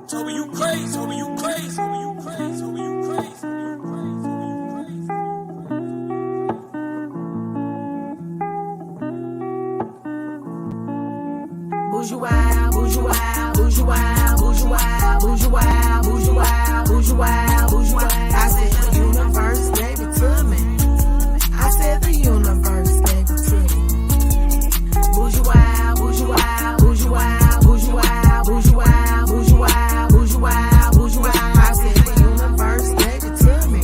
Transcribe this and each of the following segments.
Toby, you crazy. Toby, you crazy. Toby, you crazy. Toby, you crazy. Bourgeois, bourgeois, bourgeois, bourgeois, bourgeois, bourgeois, bourgeois, bourgeois. I said the universe gave it to me. I said the universe gave it to me. Bourgeois, bourgeois, bourgeois, bourgeois, bourgeois, bourgeois, bourgeois, bourgeois. I said the universe gave it to me.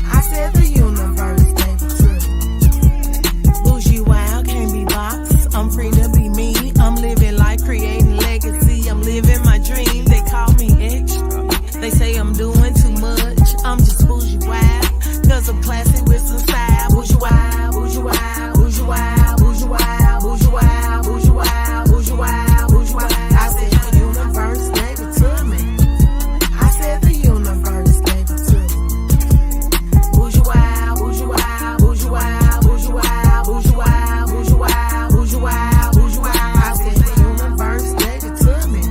I said the universe gave it to me. Bourgeois can't be boxed. I'm free to be me. I'm living life, creating legacy. I'm living my dream. They call me extra. They say I'm doing too much. I'm just bourgeois, cause I'm classy with some style. Bourgeois, bourgeois, bourgeois, bourgeois, bourgeois, bourgeois, bourgeois, bourgeois. I said the universe gave it to me. I said the universe gave it to me. Bourgeois, bourgeois, bourgeois, bourgeois, bourgeois, bourgeois, bourgeois, bourgeois. I said the universe gave it to me.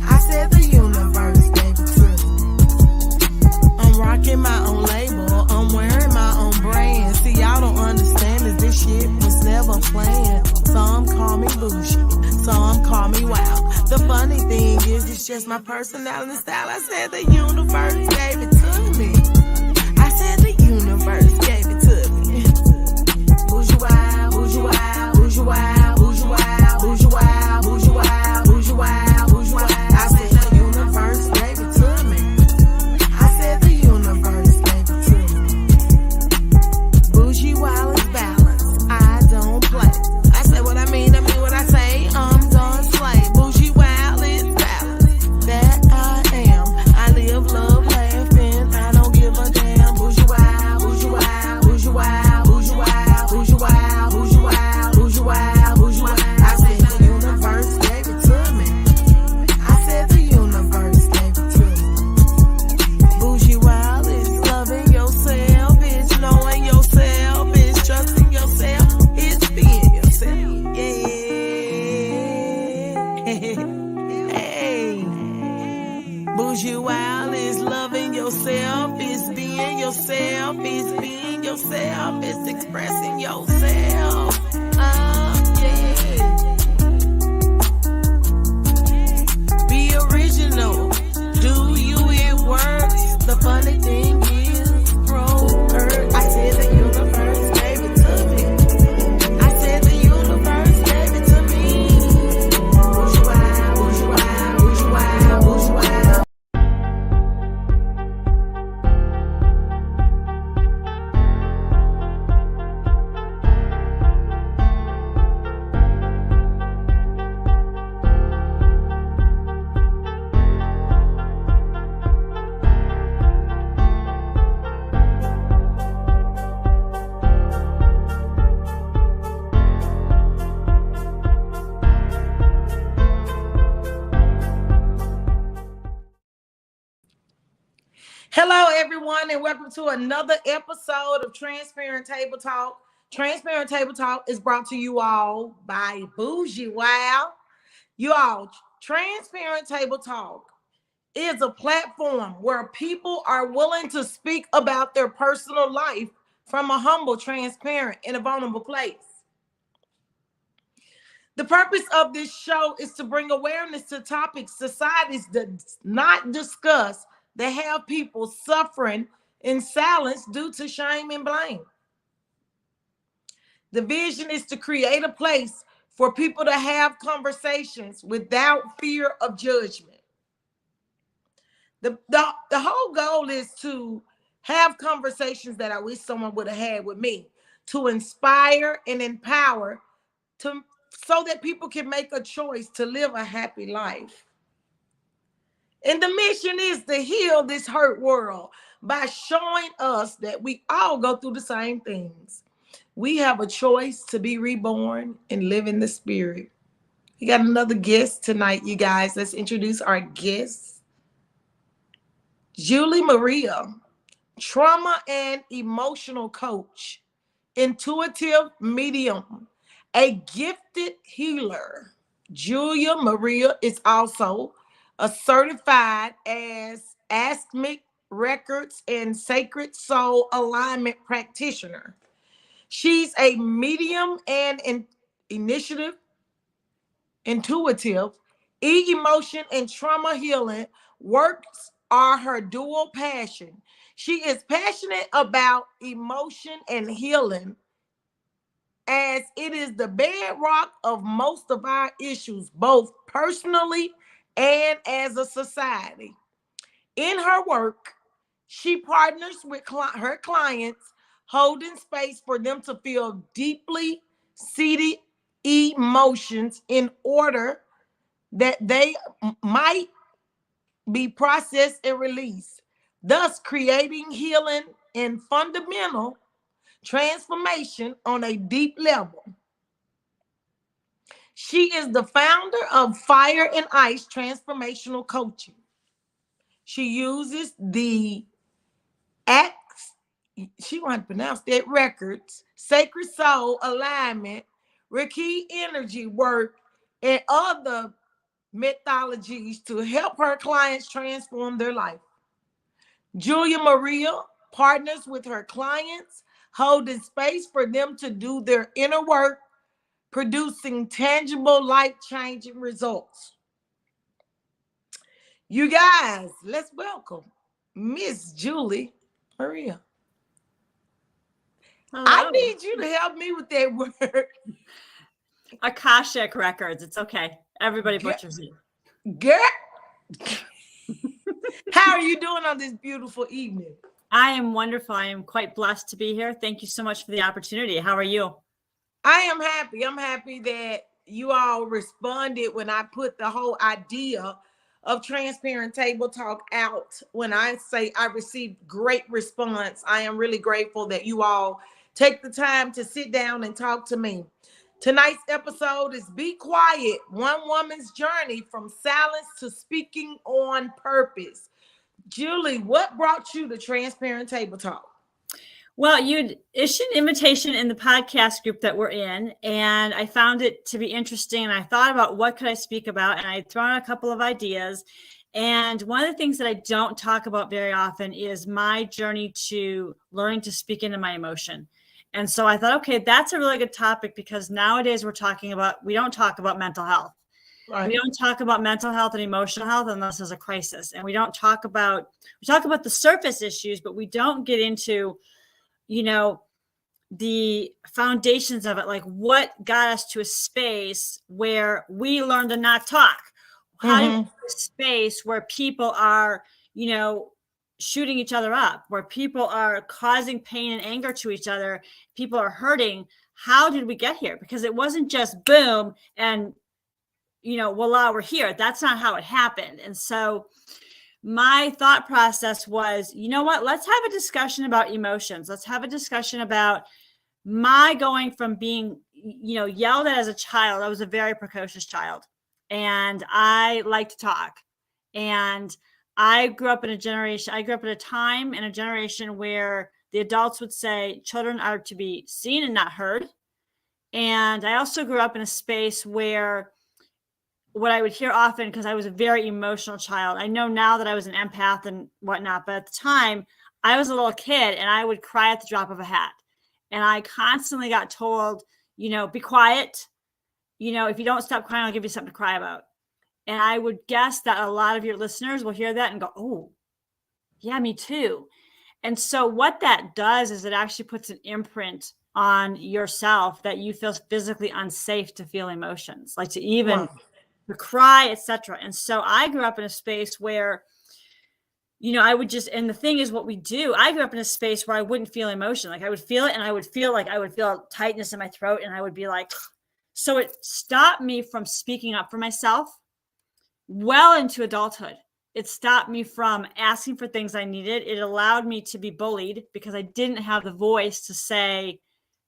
I said the universe gave it to me. I'm rocking my own label. I'm wearing my own brand. See, y'all don't understand is this shit was never planned. Some call me bougie, some call me wow. The funny thing is, it's just my personality and style. I said the universe gave it to me. I said the universe gave it to me. Bourgeois, bourgeois, bourgeois, bourgeois, bourgeois, bourgeois, bourgeois, bourgeois. I said the universe gave it to me. I said the universe gave it to me. Bougie while it's balanced. I don't play. I say what I mean what I say. I'm done slay. Bougie while it's balanced. That I am. I live, love, laughing. I don't give a damn. Bourgeois, bourgeois, bourgeois, bourgeois, bourgeois, bourgeois, bourgeois, bourgeois. I said the universe gave it to me. I said the universe gave it to me. Bougie while it's loving yourself, it's knowing yourself, it's trusting yourself, it's being yourself. Yeah. Hey. Bougie while it's loving yourself, it's being yourself, it's being yourself, it's expressing yourself. Yeah. Be original. Do you, it works. The funny thing is, broker. I said the universe gave it to me. I said the universe gave it to me. Bourgeois, bourgeois, bourgeois, bourgeois. Hello, everyone, and welcome to another episode of Transparent Table Talk. Transparent Table Talk is brought to you all by Bougie Wow. You all, Transparent Table Talk is a platform where people are willing to speak about their personal life from a humble, transparent, and a vulnerable place. The purpose of this show is to bring awareness to topics societies does not discuss that have people suffering in silence due to shame and blame. The vision is to create a place for people to have conversations without fear of judgment. The whole goal is to have conversations that I wish someone would have had with me, to inspire and empower so that people can make a choice to live a happy life. And the mission is to heal this hurt world by showing us that we all go through the same things. We have a choice to be reborn and live in the spirit. We got another guest tonight, you guys. Let's introduce our guest, Jillie Maria, trauma and emotional coach, intuitive medium, a gifted healer. Julia Maria is also a certified as Asmic Records and Sacred Soul Alignment practitioner. She's a medium and initiative, intuitive, emotion and trauma healing works are her dual passion. She is passionate about emotion and healing as it is the bedrock of most of our issues, both personally and as a society. In her work, she partners with her clients, holding space for them to feel deeply seated emotions in order that they might be processed and released, thus creating healing and fundamental transformation on a deep level. She is the founder of Fire and Ice Transformational Coaching. She uses the acts, she won't pronounce that, records, sacred soul alignment, Reiki energy work, and other methodologies to help her clients transform their life. Julia Maria partners with her clients, holding space for them to do their inner work, producing tangible, life-changing results. You guys, let's welcome Miss Julie Maria. Hello. I need you to help me with that word. Akashic records. It's okay. Everybody butchers it. Girl, how are you doing on this beautiful evening? I am wonderful. I am quite blessed to be here. Thank you so much for the opportunity. How are you? I am happy. I'm happy that you all responded when I put the whole idea of transparent table talk out. When I say I received great response, I am really grateful that you all take the time to sit down and talk to me. Tonight's episode is Be Quiet, One Woman's Journey from Silence to Speaking on Purpose. Julie, what brought you to Transparent Table Talk? Well, you'd issued an invitation in the podcast group that we're in, and I found it to be interesting. And I thought about what could I speak about, and I'd thrown a couple of ideas. And one of the things that I don't talk about very often is my journey to learning to speak into my emotion. And so I thought, okay, that's a really good topic because nowadays we don't talk about mental health. Right. We don't talk about mental health and emotional health unless there's a crisis. And we talk about the surface issues, but we don't get into, the foundations of it, like what got us to a space where we learn to not talk. How do you get to a space where people are, shooting each other up, where people are causing pain and anger to each other, people are hurting. How did we get here? Because it wasn't just boom and, voila, we're here. That's not how it happened. And so my thought process was, you know what, let's have a discussion about emotions. Let's have a discussion about my going from being, yelled at as a child. I was a very precocious child and I like to talk. And I grew up at a time and a generation where the adults would say children are to be seen and not heard. And I also grew up in a space where what I would hear often, because I was a very emotional child. I know now that I was an empath and whatnot, but at the time I was a little kid and I would cry at the drop of a hat. And I constantly got told, be quiet. If you don't stop crying, I'll give you something to cry about. And I would guess that a lot of your listeners will hear that and go, oh, yeah, me too. And so what that does is it actually puts an imprint on yourself that you feel physically unsafe to feel emotions, like to even to cry, etc. And so I grew up in a space where, I would just, and the thing is what we do, I grew up in a space where I wouldn't feel emotion. Like I would feel it and I would feel tightness in my throat and I would be like, so it stopped me from speaking up for myself well into adulthood. It stopped me from asking for things I needed. It allowed me to be bullied because I didn't have the voice to say,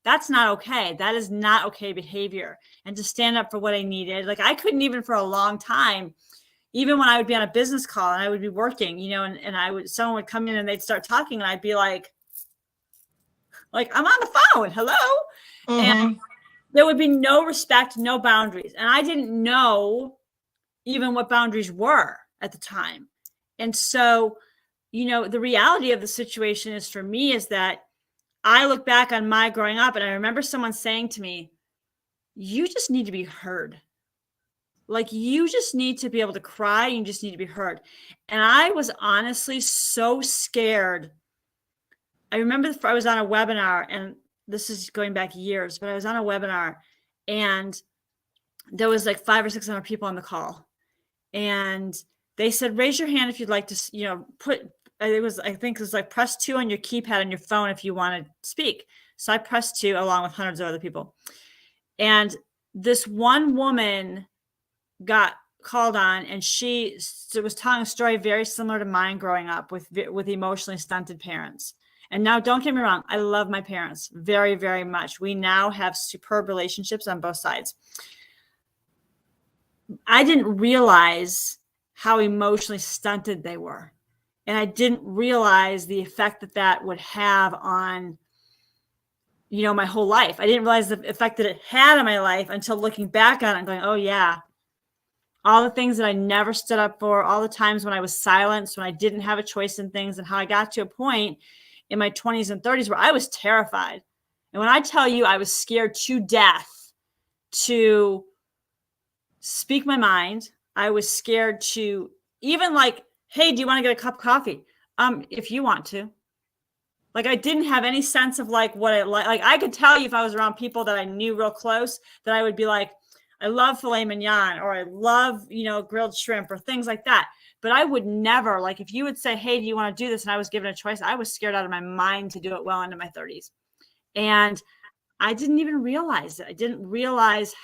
that's not okay. That is not okay behavior. And to stand up for what I needed. Like I couldn't even for a long time, even when I would be on a business call and I would be working, and someone would come in and they'd start talking and I'd be like I'm on the phone. Hello. And there would be no respect, no boundaries. And I didn't know even what boundaries were at the time. And so, the reality of the situation is, for me, is that I look back on my growing up and I remember someone saying to me, you just need to be heard. Like, you just need to be able to cry. You just need to be heard. And I was honestly so scared. I remember I was on a webinar, and this is going back years, but I was on a webinar and there was like 500 or 600 people on the call. And they said, raise your hand if you'd like to, I think it was like press 2 on your keypad on your phone if you want to speak. So I pressed 2 along with hundreds of other people. And this one woman got called on, and she was telling a story very similar to mine growing up with emotionally stunted parents. And now, don't get me wrong, I love my parents very, very much. We now have superb relationships on both sides. I didn't realize how emotionally stunted they were. And I didn't realize the effect that would have on, my whole life. I didn't realize the effect that it had on my life until looking back on it and going, oh yeah, all the things that I never stood up for, all the times when I was silenced, when I didn't have a choice in things, and how I got to a point in my 20s and 30s where I was terrified. And when I tell you I was scared to death to speak my mind, I was scared to even like, hey, do you want to get a cup of coffee? If you want to. Like, I didn't have any sense of like what it like I could tell you if I was around people that I knew real close that I would be like, I love filet mignon, or I love, grilled shrimp, or things like that. But I would never, like, if you would say, hey, do you want to do this? And I was given a choice, I was scared out of my mind to do it well into my 30s. And I didn't even realize it. I didn't realize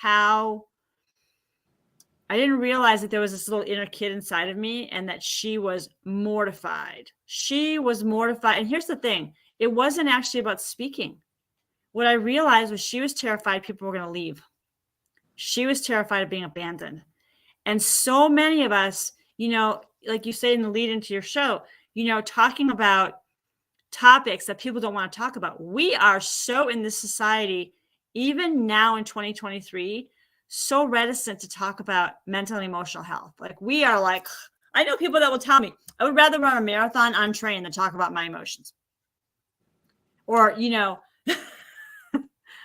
that there was this little inner kid inside of me, and that she was mortified. She was mortified. And here's the thing. It wasn't actually about speaking. What I realized was she was terrified people were going to leave. She was terrified of being abandoned. And so many of us, like you say in the lead into your show, talking about topics that people don't want to talk about. We are so in this society, even now in 2023, so reticent to talk about mental and emotional health. Like, we are like, I know people that will tell me, I would rather run a marathon untrained than talk about my emotions. Or,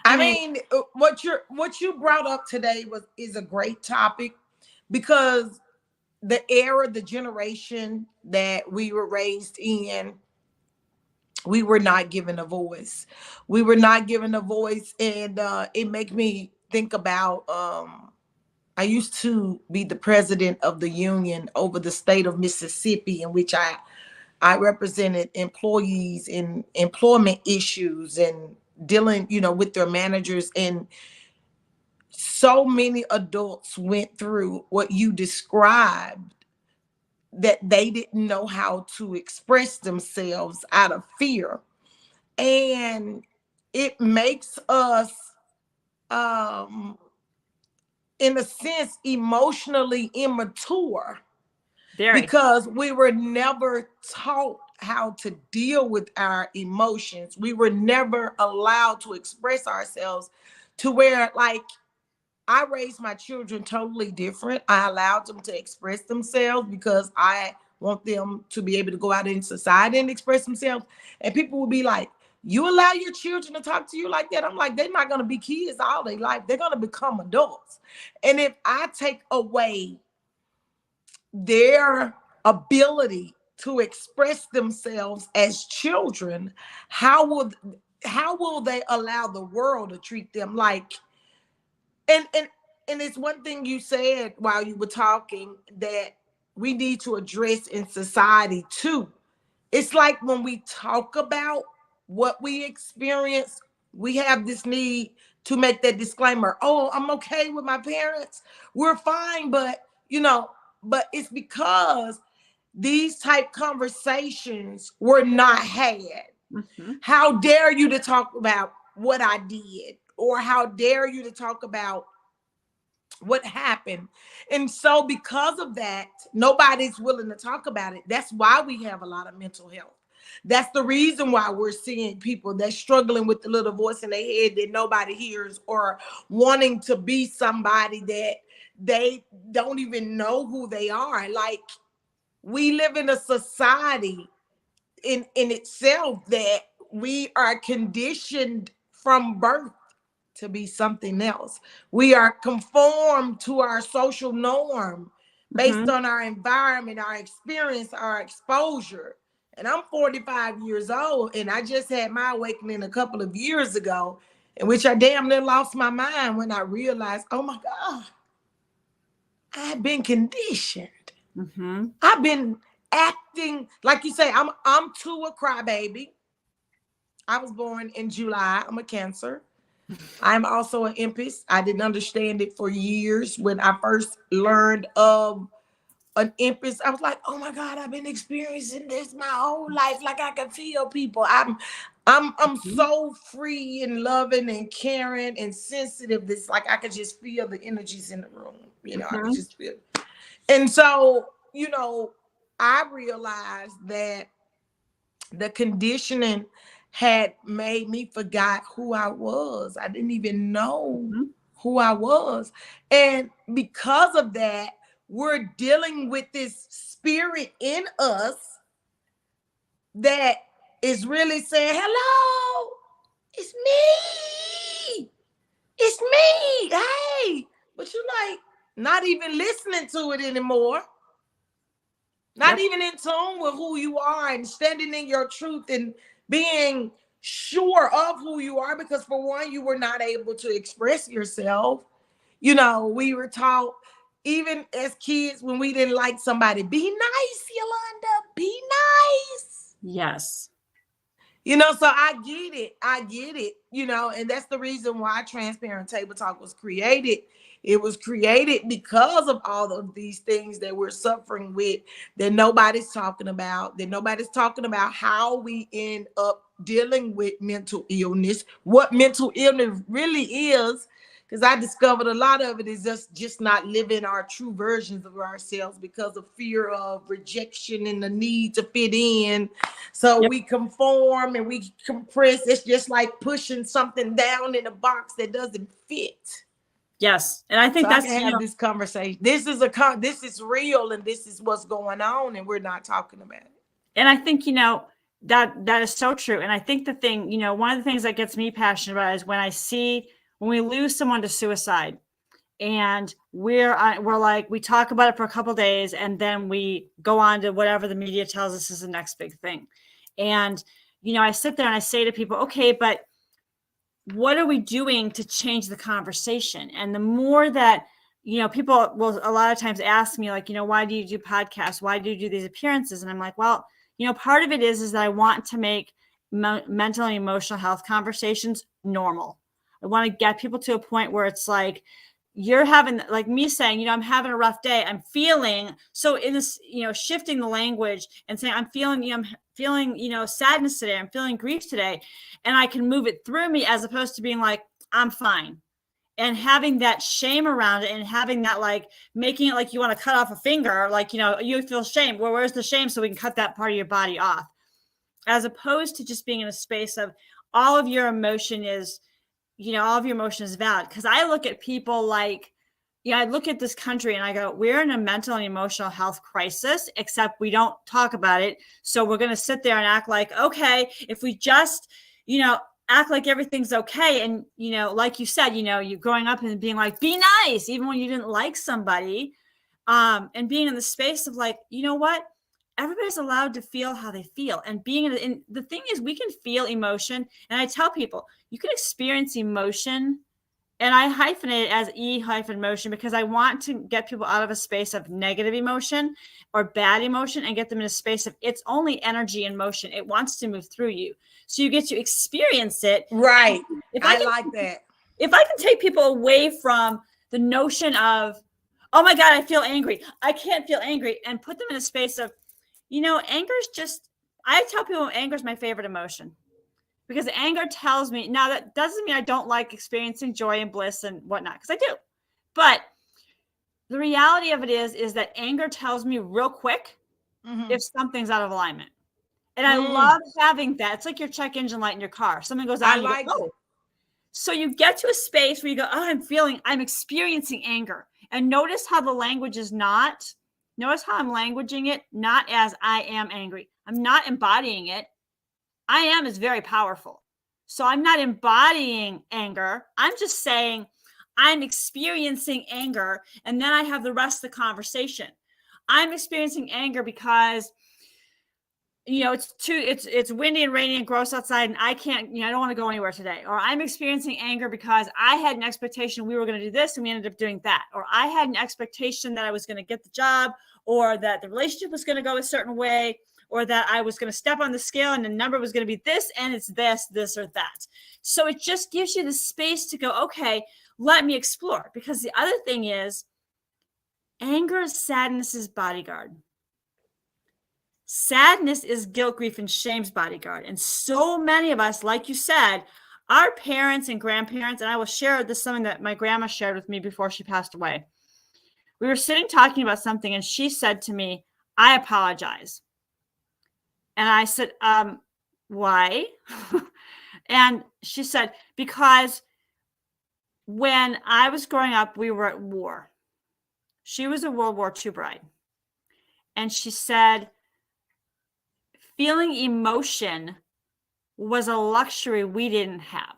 I mean, what you brought up today is a great topic, because the era, the generation that we were raised in, we were not given a voice. We were not given a voice, and it makes me think about. I used to be the president of the union over the state of Mississippi, in which I represented employees in employment issues and dealing, with their managers. And so many adults went through what you described, that they didn't know how to express themselves out of fear. And it makes us, in a sense, emotionally immature. Very. Because we were never taught how to deal with our emotions. We were never allowed to express ourselves, to where, like, I raised my children totally different. I allowed them to express themselves because I want them to be able to go out in society and express themselves. And people will be like, you allow your children to talk to you like that? I'm like, they're not going to be kids all their life. They're going to become adults. And if I take away their ability to express themselves as children, how will they allow the world to treat them like? And it's one thing you said while you were talking that we need to address in society too. It's like, when we talk about what we experience, we have this need to make that disclaimer. Oh, I'm okay with my parents. We're fine, but but it's because these type conversations were not had. Mm-hmm. How dare you to talk about what I did, or how dare you to talk about what happened? And so because of that, nobody's willing to talk about it. That's why we have a lot of mental health. That's the reason why we're seeing people that's struggling with the little voice in their head that nobody hears, or wanting to be somebody that they don't even know who they are. Like, we live in a society in itself that we are conditioned from birth to be something else. We are conformed to our social norm based on our environment, our experience, our exposure. And I'm 45 years old, and I just had my awakening a couple of years ago, in which I damn near lost my mind when I realized, oh my God, I've been conditioned. I've been acting like you say. I'm too a crybaby. I was born in July. I'm a Cancer. I'm also an empath. I didn't understand it for years. When I first learned of an empath, I was like, oh my God, I've been experiencing this my whole life. Like I can feel people. I'm so free and loving and caring and sensitive. This like I could just feel the energies in the room. I could just feel it. And so, I realized that the conditioning had made me forgot who I was. I didn't even know who I was. And because of that, we're dealing with this spirit in us that is really saying, hello, it's me. It's me. Hey, but you're like not even listening to it anymore. Not even in tune with who you are and standing in your truth and being sure of who you are, because for one, you were not able to express yourself. We were taught, even as kids, when we didn't like somebody, be nice, Yolanda, be nice. Yes. So I get it, and that's the reason why Transparent Table Talk was created. It was created because of all of these things that we're suffering with, that nobody's talking about, how we end up dealing with mental illness, what mental illness really is. Because I discovered a lot of it is just not living our true versions of ourselves because of fear of rejection and the need to fit in. So we conform and we compress. It's just like pushing something down in a box that doesn't fit. Yes, and I think that's I can have this conversation. This is real, and this is what's going on, and we're not talking about it. And I think that is so true. And I think the thing, one of the things that gets me passionate about is when we lose someone to suicide, and we're like, we talk about it for a couple of days, and then we go on to whatever the media tells us is the next big thing. And I sit there and I say to people, okay, but what are we doing to change the conversation? And the more that, people will a lot of times ask me, like, why do you do podcasts? Why do you do these appearances? And I'm like, well, part of it is that I want to make mental and emotional health conversations normal. I want to get people to a point where it's like, you're having, like me saying, I'm having a rough day. I'm feeling, so in this, shifting the language and saying, I'm feeling sadness today. I'm feeling grief today. And I can move it through me, as opposed to being like, I'm fine. And having that shame around it, and having that, like, making it like you want to cut off a finger, like, you feel shame. Well, where's the shame? So we can cut that part of your body off, as opposed to just being in a space of all of your emotion is, all of your emotion is valid. Because I look at people like, I look at this country and I go, we're in a mental and emotional health crisis, except we don't talk about it. So we're going to sit there and act like, okay, if we just, act like everything's okay. And, like you said, you're growing up and being like, be nice, even when you didn't like somebody, and being in the space of like, you know what? Everybody's allowed to feel how they feel, and being in the thing is, we can feel emotion. And I tell people, you can experience emotion, and I hyphenate it as E-motion, because I want to get people out of a space of negative emotion or bad emotion and get them in a space of, it's only energy and motion. It wants to move through you. So you get to experience it. Right. I like that. If I can take people away from the notion of, oh my God, I feel angry, I can't feel angry, and put them in a space of, anger is just, I tell people anger is my favorite emotion, because anger tells me, now that doesn't mean I don't like experiencing joy and bliss and whatnot, because I do. But the reality of it is that anger tells me real quick if something's out of alignment. And I love having that. It's like your check engine light in your car. Something goes on. So you get to a space where you go, oh, I'm experiencing anger. And notice how the language is not, Notice how I'm languaging it, not as I am angry. I'm not embodying it. I am is very powerful. So I'm not embodying anger. I'm just saying I'm experiencing anger. And then I have the rest of the conversation. I'm experiencing anger because it's windy and rainy and gross outside and I can't, I don't want to go anywhere today. Or I'm experiencing anger because I had an expectation we were going to do this and we ended up doing that. Or I had an expectation that I was going to get the job, or that the relationship was going to go a certain way, or that I was going to step on the scale and the number was going to be this and it's this or that. So it just gives you the space to go, okay, let me explore. Because the other thing is, anger is sadness's bodyguard. Sadness is guilt, grief, and shame's bodyguard. And so many of us, like you said, our parents and grandparents, and I will share this, something that my grandma shared with me before she passed away. We were sitting talking about something and she said to me, I apologize. And I said, why? And she said, because when I was growing up, we were at war. She was a World War II bride. And she said, feeling emotion was a luxury we didn't have.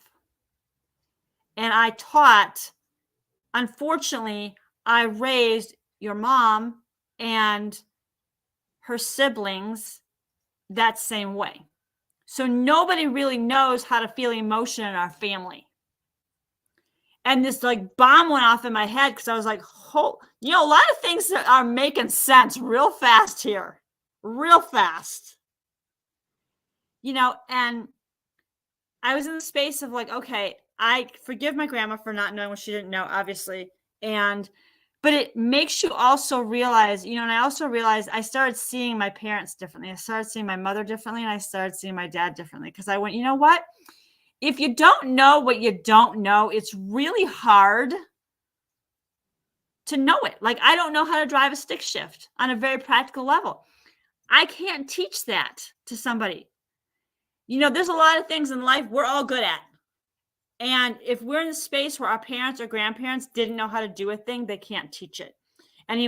And I taught, unfortunately, I raised your mom and her siblings that same way. So nobody really knows how to feel emotion in our family. And this like bomb went off in my head because I was like, a lot of things that are making sense real fast here, real fast. And I was in the space of like, okay, I forgive my grandma for not knowing what she didn't know, obviously. But it makes you also realize, and I also realized I started seeing my parents differently. I started seeing my mother differently, and I started seeing my dad differently. Because I went, you know what? If you don't know what you don't know, it's really hard to know it. Like, I don't know how to drive a stick shift on a very practical level. I can't teach that to somebody. There's a lot of things in life we're all good at. And if we're in a space where our parents or grandparents didn't know how to do a thing, they can't teach it. And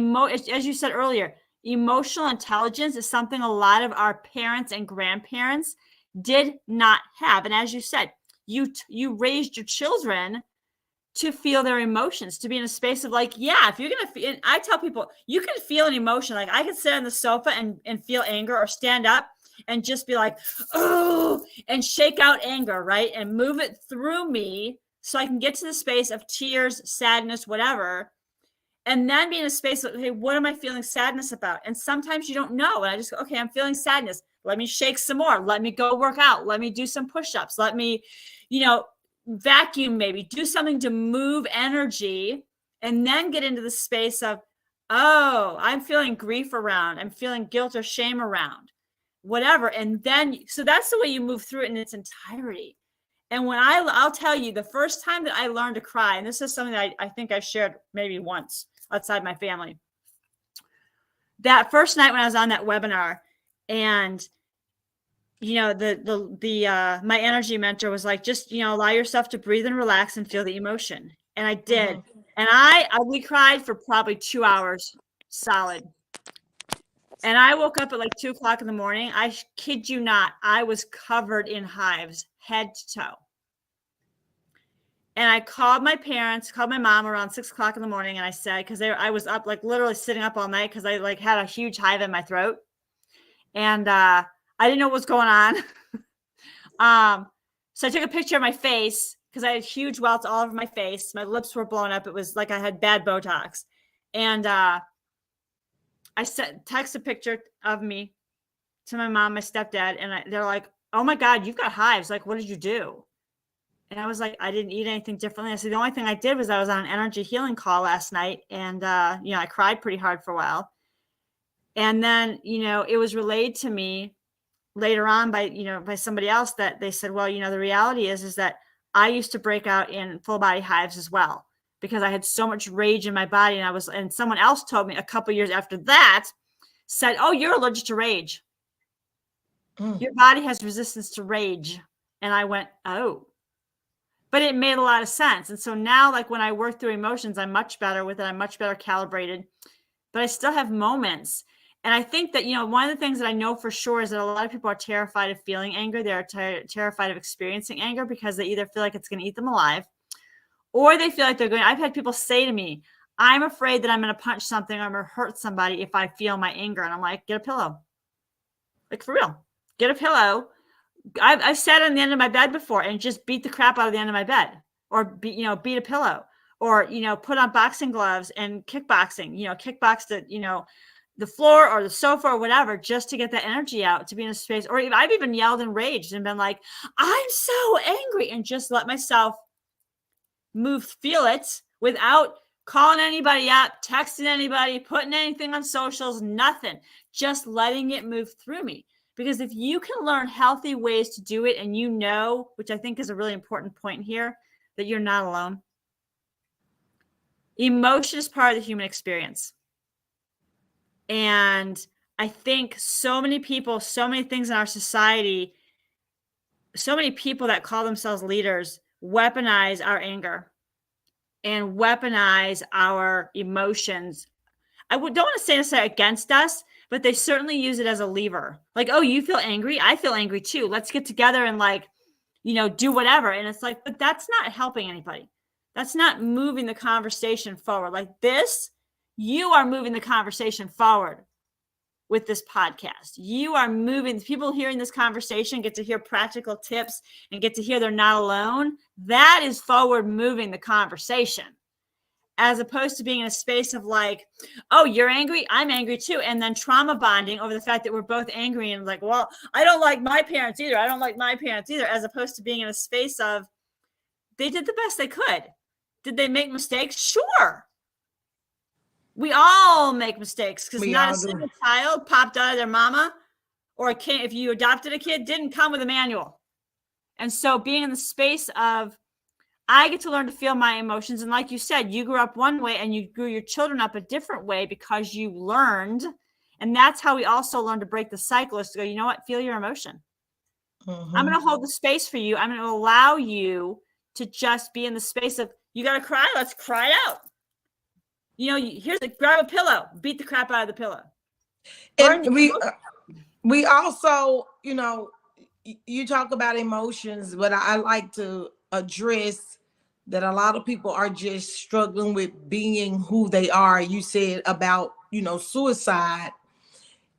as you said earlier, emotional intelligence is something a lot of our parents and grandparents did not have. And as you said, you raised your children to feel their emotions, to be in a space of like, yeah, if you're going to feel, I tell people, you can feel an emotion. Like I can sit on the sofa and feel anger, or stand up and just be like, oh, and shake out anger, right? And move it through me so I can get to the space of tears, sadness, whatever. And then be in a space of, hey, what am I feeling sadness about? And sometimes you don't know. And I just go, okay, I'm feeling sadness. Let me shake some more. Let me go work out. Let me do some push-ups. Let me, vacuum, maybe do something to move energy, and then get into the space of, oh, I'm feeling grief around. I'm feeling guilt or shame around. Whatever. And then, so that's the way you move through it in its entirety. And when I'll tell you, the first time that I learned to cry, and this is something that I think I shared maybe once outside my family, that first night when I was on that webinar, and my energy mentor was like, just allow yourself to breathe and relax and feel the emotion. And I did. Mm-hmm. And we cried for probably 2 hours solid. And I woke up at like 2:00 in the morning. I kid you not, I was covered in hives, head to toe. And I called my mom around 6:00 in the morning. And I said, because I was up, like literally sitting up all night because I like had a huge hive in my throat. And I didn't know what was going on. So I took a picture of my face because I had huge welts all over my face. My lips were blown up. It was like I had bad Botox. And I text a picture of me to my mom, my stepdad, and they're like, oh my God, you've got hives. Like, what did you do? And I was like, I didn't eat anything differently. I said, the only thing I did was I was on an energy healing call last night. And, I cried pretty hard for a while. And then, it was relayed to me later on by somebody else that they said, well, the reality is that I used to break out in full body hives as well, because I had so much rage in my body. And someone else told me a couple years after that, said, oh, you're allergic to rage. Your body has resistance to rage. And I went, oh, but it made a lot of sense. And so now, like when I work through emotions, I'm much better with it. I'm much better calibrated. but I still have moments. And I think that, one of the things that I know for sure is that a lot of people are terrified of feeling anger. They're terrified of experiencing anger because they either feel like it's going to eat them alive, or they feel like I've had people say to me, I'm afraid that I'm going to punch something or I'm going to hurt somebody if I feel my anger. And I'm like, get a pillow. Like, for real, get a pillow. I've sat on the end of my bed before and just beat the crap out of the end of my bed, or beat a pillow, or, put on boxing gloves and kickboxing, kickbox the floor or the sofa or whatever, just to get that energy out, to be in a space. Or I've even yelled and raged and been like, I'm so angry, and just let myself feel it without calling anybody up, texting anybody, putting anything on socials, nothing, just letting it move through me. Because if you can learn healthy ways to do it, and which I think is a really important point here, that you're not alone. Emotion is part of the human experience. And I think so many people, so many things in our society, so many people that call themselves leaders weaponize our anger and weaponize our emotions. I don't want to say necessarily against us, but they certainly use it as a lever. Like, oh, you feel angry? I feel angry too. Let's get together and do whatever. And it's like, but that's not helping anybody. That's not moving the conversation forward. Like this, you are moving the conversation forward with this podcast. You are moving. People hearing this conversation get to hear practical tips and get to hear they're not alone. That is forward moving the conversation, as opposed to being in a space of like, oh, you're angry, I'm angry too. And then trauma bonding over the fact that we're both angry and like, well, I don't like my parents either. I don't like my parents either. As opposed to being in a space of, they did the best they could. Did they make mistakes? Sure. We all make mistakes, because not a single child popped out of their mama, or a kid, if you adopted a kid, didn't come with a manual. And so being in the space of, I get to learn to feel my emotions. And like you said, you grew up one way and you grew your children up a different way because you learned. And that's how we also learn to break the cycle, is to go, you know what? Feel your emotion. Mm-hmm. I'm going to hold the space for you. I'm going to allow you to just be in the space of, you got to cry. Let's cry it out. Grab a pillow, beat the crap out of the pillow. And we also, you talk about emotions, but I like to address that a lot of people are just struggling with being who they are. You said about, suicide.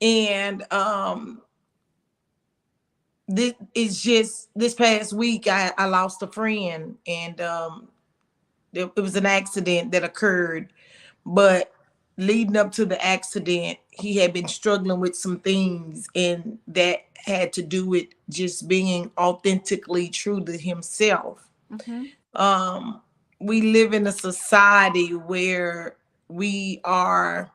And this past week, I lost a friend, and it was an accident that occurred. But leading up to the accident, he had been struggling with some things, and that had to do with just being authentically true to himself. Mm-hmm. We live in a society where we are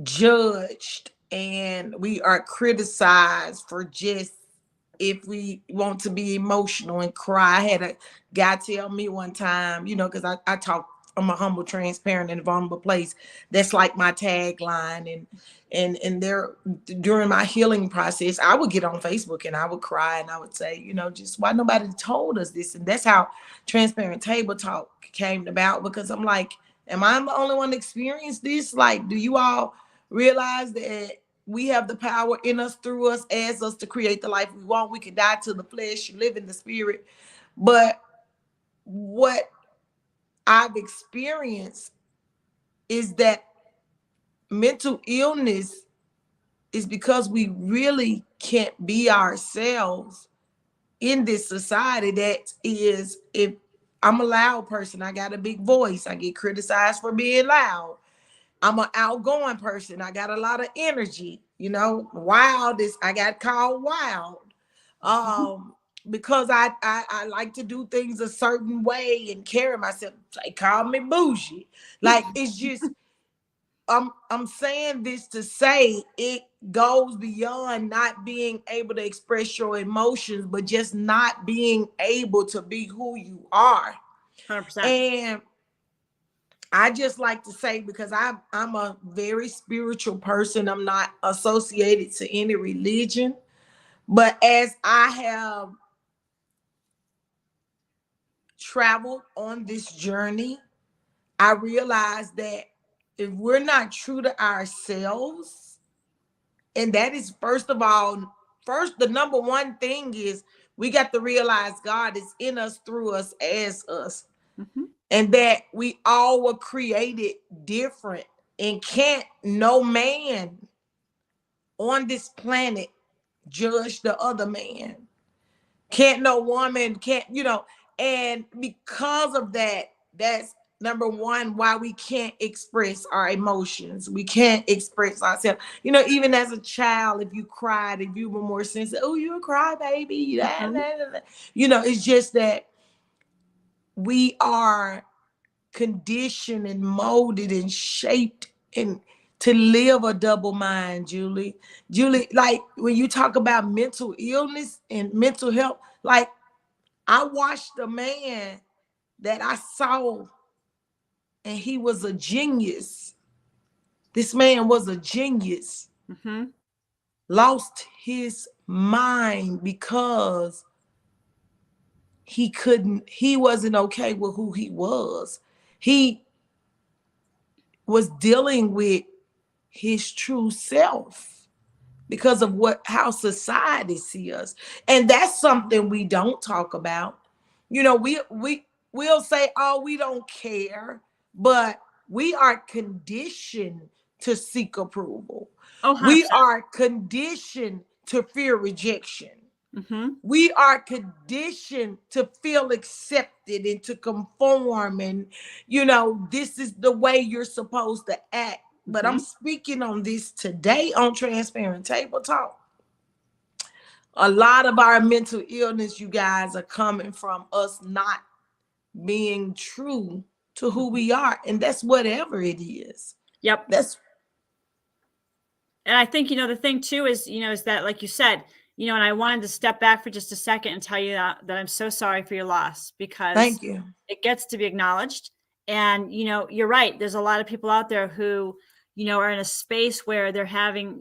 judged and we are criticized for just, if we want to be emotional and cry. I had a guy tell me one time, because I talk from a humble, transparent, and vulnerable place. That's like my tagline. And there, during my healing process, I would get on Facebook and I would cry and I would say, just why nobody told us this? And that's how Transparent Table Talk came about, because I'm like, am I the only one to experience this? Like, do you all realize that we have the power in us, through us, as us, to create the life we want? We can die to the flesh, live in the spirit. But what I've experienced is that mental illness is because we really can't be ourselves in this society that is, if I'm a loud person, I got a big voice, I get criticized for being loud. I'm an outgoing person, I got a lot of energy, wild is, I got called wild. Because I like to do things a certain way and carry myself. They call me bougie. Like, it's just, I'm saying this to say it goes beyond not being able to express your emotions, but just not being able to be who you are. 100%. And I just like to say, because I'm a very spiritual person, I'm not associated to any religion, but as I have traveled on this journey, I realized that if we're not true to ourselves, and that is first of all, the number one thing is we got to realize God is in us, through us, as us, and that we all were created different, and can't no man on this planet judge the other man. Can't no woman, can't, and because of that, that's number one, why we can't express our emotions. We can't express ourselves. Even as a child, if you cried, if you were more sensitive, oh, you a cry baby. It's just that we are conditioned and molded and shaped and to live a double mind, Julie. Like when you talk about mental illness and mental health, like I watched a man that I saw, and he was a genius. This man was a genius. Lost his mind because he wasn't okay with who he was. He was dealing with his true self because of how society sees us. And that's something we don't talk about. We'll say, oh, we don't care, but we are conditioned to seek approval. Oh, We 100%. are conditioned to fear rejection. We are conditioned to feel accepted and to conform, and this is the way you're supposed to act. But I'm speaking on this today on Transparent Table Talk. A lot of our mental illness, you guys, are coming from us not being true to who we are, and that's whatever it is. Yep. And I think, the thing too is, is that, like you said, and I wanted to step back for just a second and tell you that I'm so sorry for your loss, because Thank you. It gets to be acknowledged. And, you're right. There's a lot of people out there who, are in a space where they're having,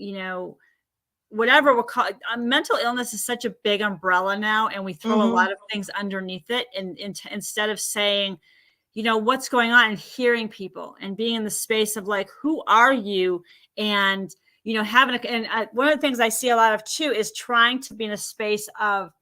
whatever we'll call it. Mental illness is such a big umbrella now, and we throw a lot of things underneath it. And instead of saying, what's going on, and hearing people and being in the space of like, who are you? And, one of the things I see a lot of too is trying to be in a space of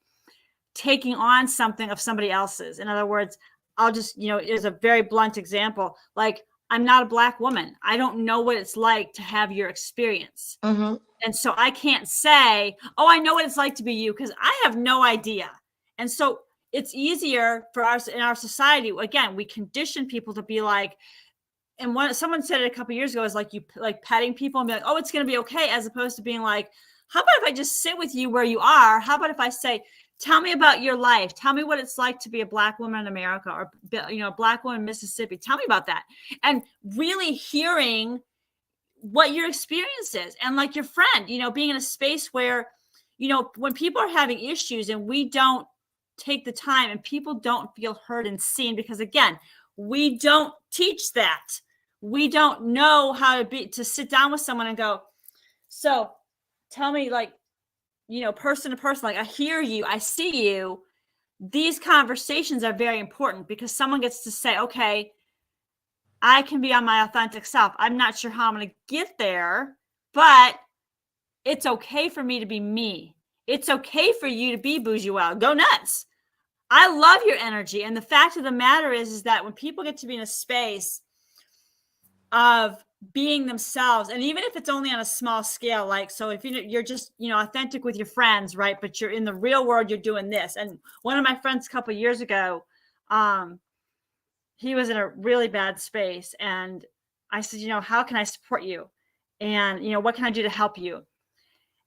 taking on something of somebody else's. In other words, I'll just, is a very blunt example. Like, I'm not a Black woman. I don't know what it's like to have your experience. And so I can't say, oh, I know what it's like to be you, because I have no idea. And so it's easier for us in our society. Again, we condition people to be like, and someone said it a couple of years ago, is like, you like petting people and be like, oh, it's going to be okay. As opposed to being like, how about if I just sit with you where you are? How about if I say, tell me about your life. Tell me what it's like to be a Black woman in America, or, a Black woman in Mississippi. Tell me about that. And really hearing what your experience is. And like your friend, being in a space where, when people are having issues and we don't take the time, and people don't feel heard and seen, because again, we don't teach that. We don't know how to sit down with someone and go, so tell me, like, person to person, like, I hear you, I see you. These conversations are very important, because someone gets to say, okay, I can be on my authentic self. I'm not sure how I'm going to get there, but it's okay for me to be me. It's okay for you to be Bourgeois. Go nuts. I love your energy. And the fact of the matter is that when people get to be in a space of being themselves, and even if it's only on a small scale, like, so if you're just, authentic with your friends, right? But you're in the real world, you're doing this. And one of my friends a couple of years ago, he was in a really bad space. And I said, how can I support you? And, what can I do to help you?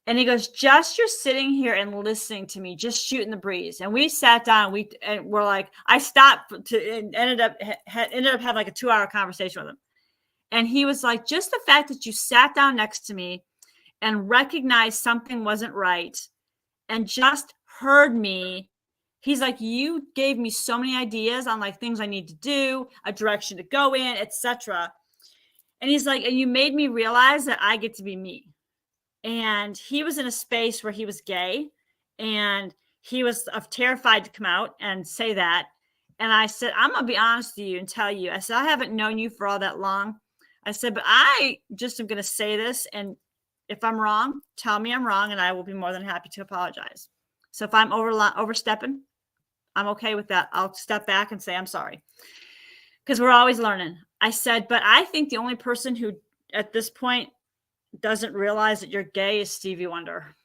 And he goes, just you're sitting here and listening to me, just shooting the breeze. And we sat down, and we're like, I stopped and ended up having like a 2-hour conversation with him. And he was like, just the fact that you sat down next to me and recognized something wasn't right and just heard me. He's like, you gave me so many ideas on like things I need to do, a direction to go in, etc. And he's like, and you made me realize that I get to be me. And he was in a space where he was gay, and he was terrified to come out and say that. And I said, I'm going to be honest with you and tell you, I said, I haven't known you for all that long. I said, but I just am going to say this. And if I'm wrong, tell me I'm wrong. And I will be more than happy to apologize. So if I'm overstepping, I'm okay with that. I'll step back and say, I'm sorry. Because we're always learning. I said, but I think the only person who at this point doesn't realize that you're gay is Stevie Wonder.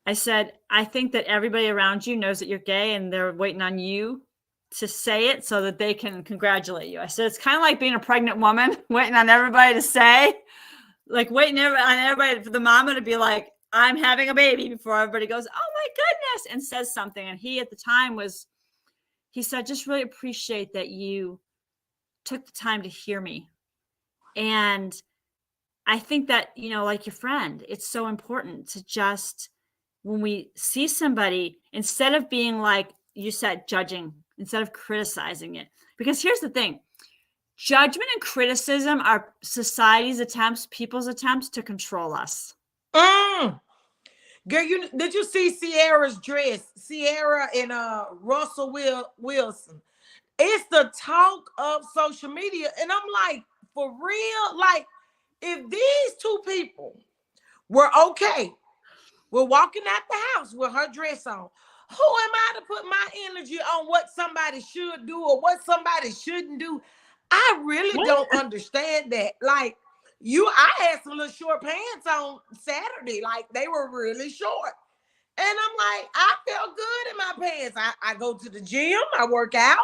I said, I think that everybody around you knows that you're gay and they're waiting on you to say it so that they can congratulate you. I said, it's kind of like being a pregnant woman, waiting on everybody to say, like waiting on everybody for the mama to be like, I'm having a baby before everybody goes, oh my goodness, and says something. And he at the time he said, just really appreciate that you took the time to hear me. And I think that, like your friend, it's so important to just, when we see somebody, instead of being like you said, judging, instead of criticizing it. Because here's the thing, judgment and criticism are society's attempts, people's attempts to control us. Girl, did you see Sierra's dress? Sierra and Russell Wilson. It's the talk of social media. And I'm like, for real? Like, if these two people were okay, we're walking out the house with her dress on, who am I to put my energy on what somebody should do or what somebody shouldn't do? I really don't understand that. Like, I had some little short pants on Saturday. Like, they were really short. And I'm like, I felt good in my pants. I go to the gym. I work out.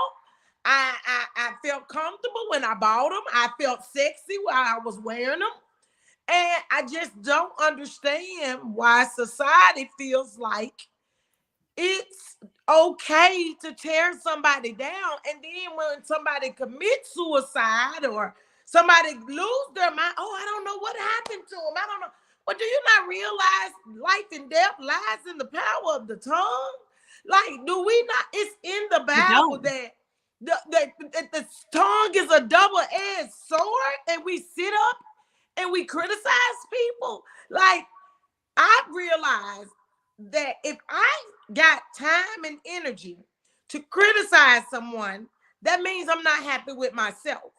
I felt comfortable when I bought them. I felt sexy while I was wearing them. And I just don't understand why society feels like it's okay to tear somebody down. And then when somebody commits suicide or somebody lose their mind, I don't know what happened to them. I don't know. But do you not realize life and death lies in the power of the tongue? Like, do we not? It's in the Bible that the tongue is a double-edged sword, and we sit up and we criticize people. Like, I realized that if I got time and energy to criticize someone, that means I'm not happy with myself.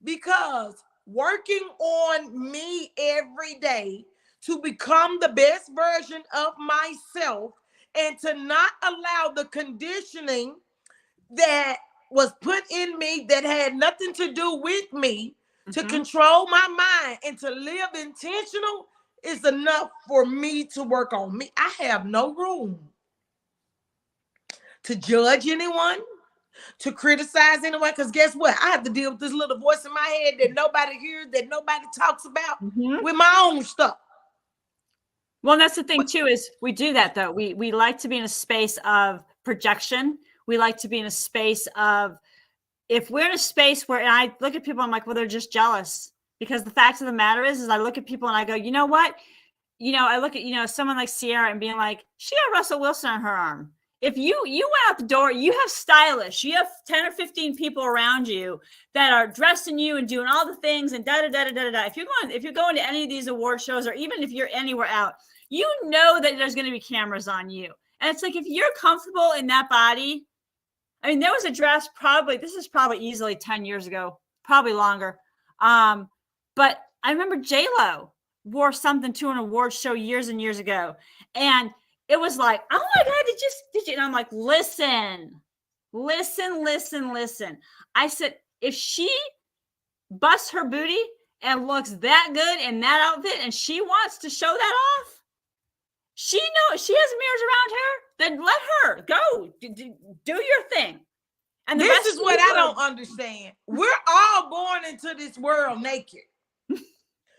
Because working on me every day to become the best version of myself and to not allow the conditioning that was put in me that had nothing to do with me to control my mind and to live intentional is enough for me to work on me. I have no room to judge anyone, to criticize anyone, because guess what? I have to deal with this little voice in my head that nobody hears, that nobody talks about with my own stuff. Well, that's the thing too, is we do that though. We like to be in a space of projection. We like to be in a space of, if we're in a space where, and I look at people, I'm like, well, they're just jealous. Because the fact of the matter is I look at people and I go, you know what? I look at, someone like Sierra and being like, she got Russell Wilson on her arm. If you went out the door, you have stylists, you have 10 or 15 people around you that are dressing you and doing all the things and da-da-da-da-da-da. If you're going to any of these award shows, or even if you're anywhere out, you know that there's going to be cameras on you. And it's like, if you're comfortable in that body, I mean, there was a dress this is probably easily 10 years ago, probably longer. But I remember J-Lo wore something to an award show years and years ago. And it was like, oh my God, did you? And I'm like, listen. I said, if she busts her booty and looks that good in that outfit and she wants to show that off, she knows she has mirrors around her, then let her go. Do your thing. And this is what I don't understand. We're all born into this world naked.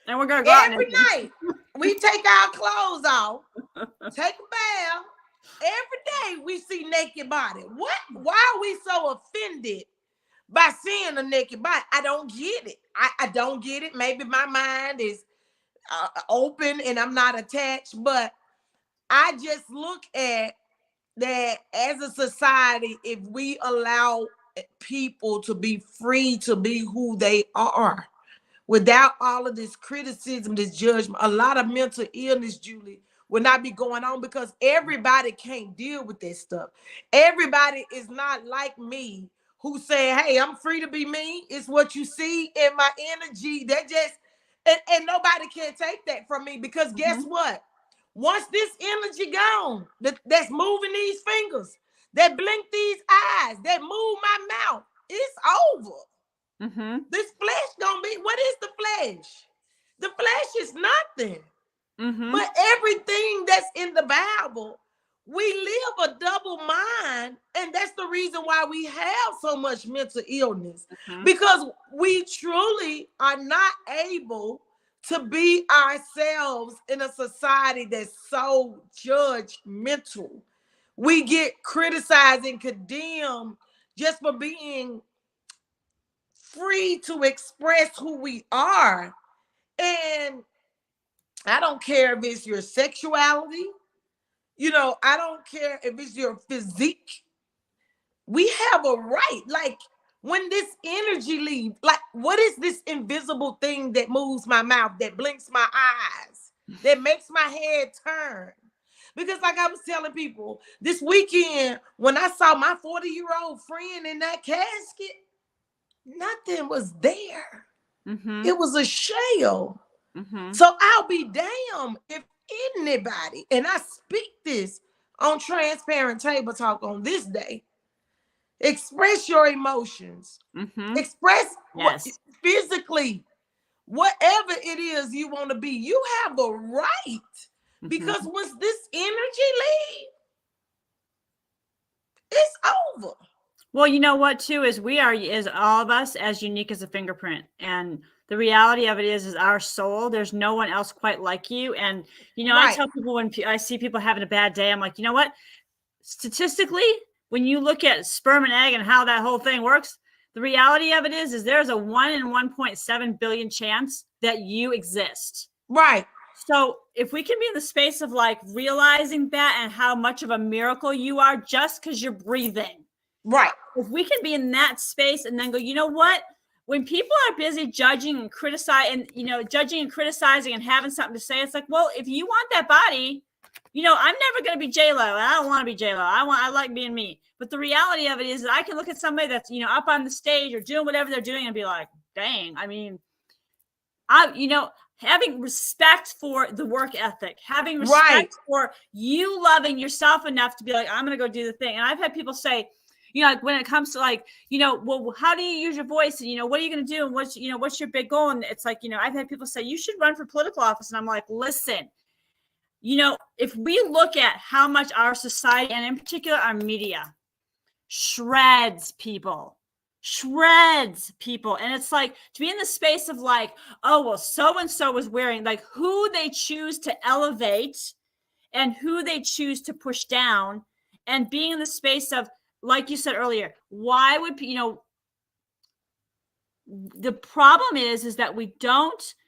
And we're going to go out every night. We take our clothes off, take a bath. Every day we see naked body. Why are we so offended by seeing a naked body? I don't get it. I don't get it. Maybe my mind is open and I'm not attached, but I just look at that as a society, if we allow people to be free to be who they are without all of this criticism, this judgment, a lot of mental illness, Julie, will not be going on, because everybody can't deal with this stuff. Everybody is not like me, who said, hey, I'm free to be me. It's what you see in my energy. That just, and nobody can take that from me, because guess what? Once this energy gone, that's moving these fingers, that blink these eyes, that move my mouth, it's over. This flesh gonna be, what is the flesh? The flesh is nothing. But everything that's in the Bible, we live a double mind, and that's the reason why we have so much mental illness, because we truly are not able to be ourselves in a society that's so judgmental. We get criticized and condemned just for being free to express who we are. And I don't care if it's your sexuality, I don't care if it's your physique. We have a right. Like, when this energy leaves, like, what is this invisible thing that moves my mouth, that blinks my eyes, that makes my head turn? Because, like I was telling people this weekend, when I saw my 40-year-old friend in that casket, nothing was there. It was a shell. So I'll be damned if anybody, and I speak this on Transparent Table Talk on this day, express your emotions. Express what, physically, whatever it is you want to be. You have a right, because once this energy leaves, it's over. Well, you know what, too, is all of us as unique as a fingerprint. And the reality of it is our soul, there's no one else quite like you. And, I tell people, when I see people having a bad day, I'm like, you know what? Statistically, when you look at sperm and egg and how that whole thing works, the reality of it is there's a 1 in 1.7 billion chance that you exist. Right. So if we can be in the space of like realizing that and how much of a miracle you are just because you're breathing. Right. If we can be in that space and then go, you know what? When people are busy judging and criticizing, and having something to say, it's like, well, if you want that body, I'm never going to be J-Lo. And I don't want to be J-Lo. I like being me. But the reality of it is that I can look at somebody that's, up on the stage or doing whatever they're doing and be like, dang, I mean, having respect for the work ethic, having respect for you loving yourself enough to be like, I'm going to go do the thing. And I've had people say, like when it comes to like, well, how do you use your voice? And, what are you going to do? And what's your big goal? And it's like, I've had people say, you should run for political office. And I'm like, listen, if we look at how much our society, and in particular our media, shreds people. And it's like, to be in the space of like, oh, well, so-and-so was wearing, like, who they choose to elevate and who they choose to push down, and being in the space of, like you said earlier, why would, the problem is that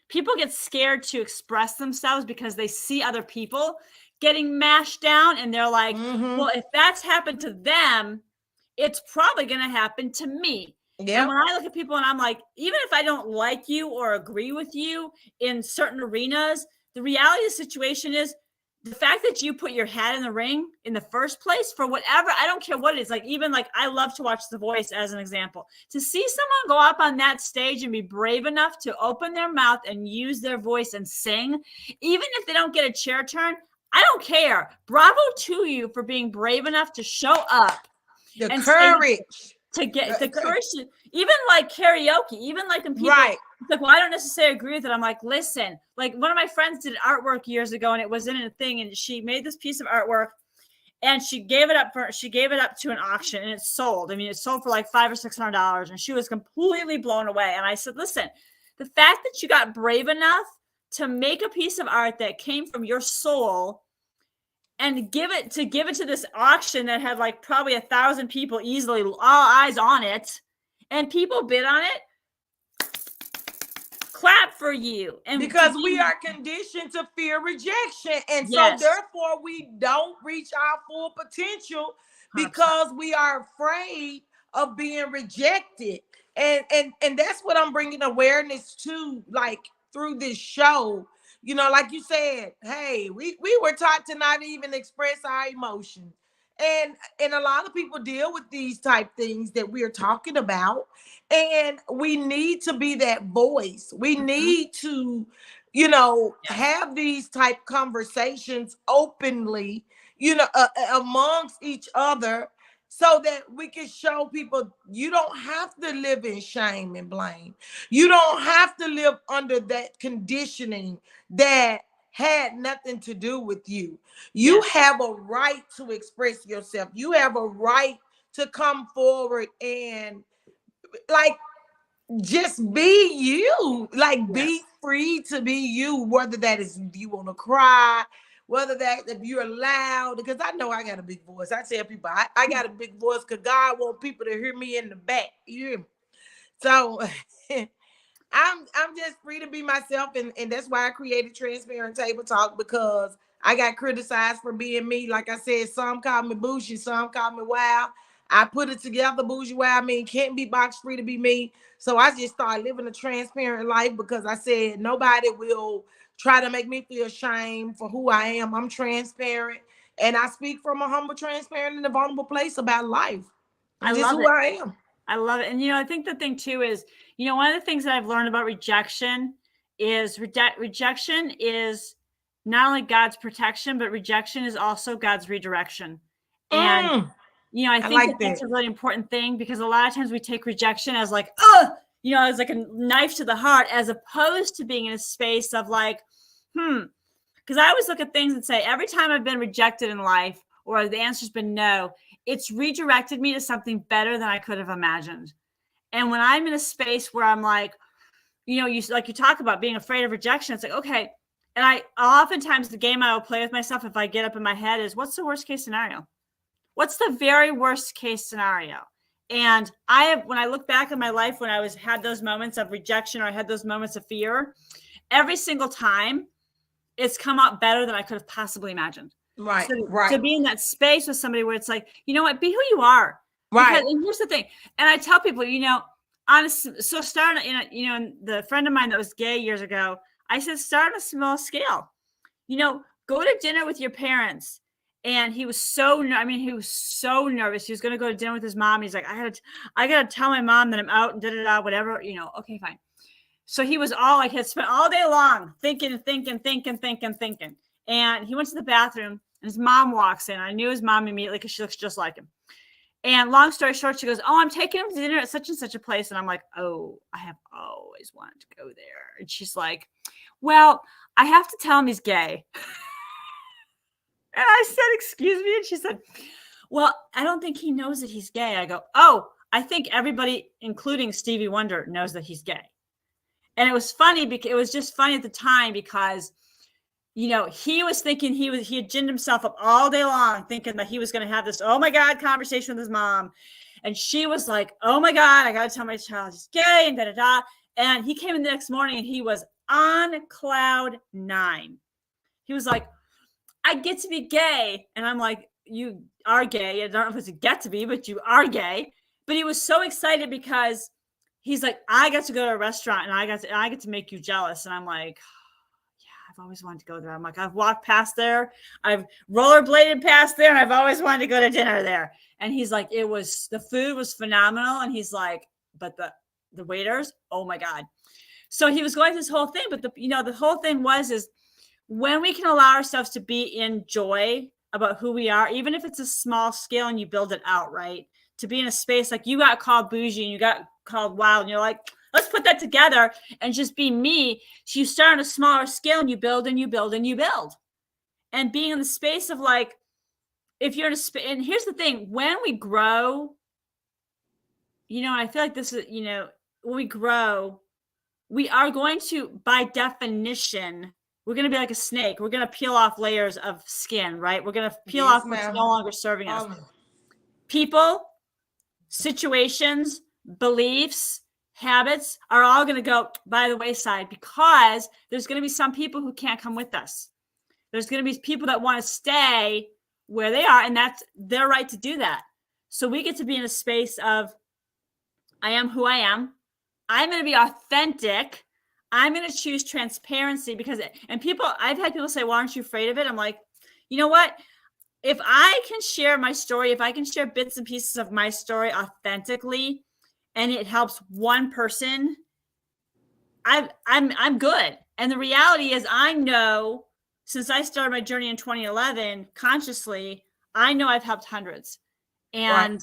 people get scared to express themselves because they see other people getting mashed down, and they're like, well, if that's happened to them, it's probably going to happen to me. Yeah. And when I look at people and I'm like, even if I don't like you or agree with you in certain arenas, the reality of the situation is the fact that you put your hat in the ring in the first place for whatever, I don't care what it is. Like, even like, I love to watch The Voice as an example. To see someone go up on that stage and be brave enough to open their mouth and use their voice and sing, even if they don't get a chair turn, I don't care. Bravo to you for being brave enough to show up. The courage. To get the courage to, even like karaoke, even like when people, it's like, well, I don't necessarily agree with it. I'm like, listen, like one of my friends did artwork years ago, and it was in a thing, and she made this piece of artwork, and she gave it up to an auction, and it sold. I mean, it sold for like $500 or $600, and she was completely blown away. And I said, listen, the fact that you got brave enough to make a piece of art that came from your soul and give it to this auction that had like probably 1,000 people easily, all eyes on it, and people bid on it, clap for you. And because we are conditioned to fear rejection, and so therefore we don't reach our full potential because we are afraid of being rejected. And that's what I'm bringing awareness to, like, through this show. Like you said, hey, we were taught to not even express our emotions. And a lot of people deal with these type things that we're talking about, and we need to be that voice. We need to, Yes. have these type conversations openly, amongst each other, so that we can show people you don't have to live in shame and blame. You don't have to live under that conditioning that had nothing to do with you. You Yes. have a right to express yourself. You have a right to come forward and, like, just be you. Like, be Yes. free to be you, whether that is if you want to cry, whether that if you're loud. Because I know I got a big voice. I tell people I got a big voice because God want people to hear me in the back. You hear me? So I'm just free to be myself, and that's why I created Transparent Table Talk, because I got criticized for being me. Like I said, some call me bougie, some call me wild. I put it together, bougie wild. I mean, can't be box free to be me. So I just started living a transparent life, because I said nobody will try to make me feel shame for who I am. I'm transparent, and I speak from a humble, transparent, and a vulnerable place about life. I It's just love who it. I am. I love it. And, I think the thing too is, one of the things that I've learned about rejection is rejection is not only God's protection, but rejection is also God's redirection. And, Mm, I I think like that that's that. a really important thing, because a lot of times we take rejection as like, as like a knife to the heart, as opposed to being in a space of like, because I always look at things and say, every time I've been rejected in life, or the answer's been no, it's redirected me to something better than I could have imagined. And when I'm in a space where I'm like, you talk about being afraid of rejection, it's like, okay. And I oftentimes, the game I will play with myself, if I get up in my head, is, what's the worst case scenario? What's the very worst case scenario? And when I look back in my life, when I had those moments of rejection, or I had those moments of fear, every single time it's come out better than I could have possibly imagined. Right, So right, to be in that space with somebody where it's like, you know what, be who you are. Because, right. and here's the thing, and I tell people, honestly, so start the friend of mine that was gay years ago, I said, start on a small scale. Go to dinner with your parents. And he was so nervous. He was going to go to dinner with his mom. He's like, I got to tell my mom that I'm out and whatever, okay, fine. So he was all like, had spent all day long thinking. And he went to the bathroom, and his mom walks in. I knew his mom immediately because she looks just like him. And long story short, she goes, oh, I'm taking him to dinner at such and such a place. And I'm like, oh, I have always wanted to go there. And she's like, well, I have to tell him he's gay. And I said, excuse me. And she said, well, I don't think he knows that he's gay. I go, oh, I think everybody, including Stevie Wonder, knows that he's gay. And it was funny because it was just funny at the time, because, he was thinking he had ginned himself up all day long thinking that he was going to have this, oh my God, conversation with his mom. And she was like, oh my God, I got to tell my child he's gay and da-da-da. And he came in the next morning and he was on cloud 9. He was like, I get to be gay. And I'm like, you are gay. I don't know if it's a get to be, but you are gay. But he was so excited because he's like, I got to go to a restaurant and I get to make you jealous. And I'm like, yeah, I've always wanted to go there. I'm like, I've walked past there. I've rollerbladed past there. And I've always wanted to go to dinner there. And he's like, the food was phenomenal. And he's like, but the waiters, oh my God. So he was going through this whole thing. But the whole thing is when we can allow ourselves to be in joy about who we are, even if it's a small scale and you build it out, right? To be in a space like you got called bougie and you got called wild, and you're like, let's put that together and just be me. So you start on a smaller scale and you build and you build and you build. And being in the space of like, if you're in a space, and here's the thing, when we grow, I feel like this is, when we grow, we are going to, by definition, we're going to be like a snake. We're going to peel off layers of skin, right? We're going to peel Yes, off what's ma'am. no longer serving us. People, situations, beliefs, habits are all going to go by the wayside, because there's going to be some people who can't come with us. There's going to be people that want to stay where they are, and that's their right to do that. So we get to be in a space of, I am who I am. I'm going to be authentic. I'm going to choose transparency, because, and I've had people say, well, aren't you afraid of it? I'm like, you know what? if I can share my story, if I can share bits and pieces of my story authentically, and it helps one person, I'm good. And the reality is, I know since I started my journey in 2011 consciously, I know I've helped hundreds. And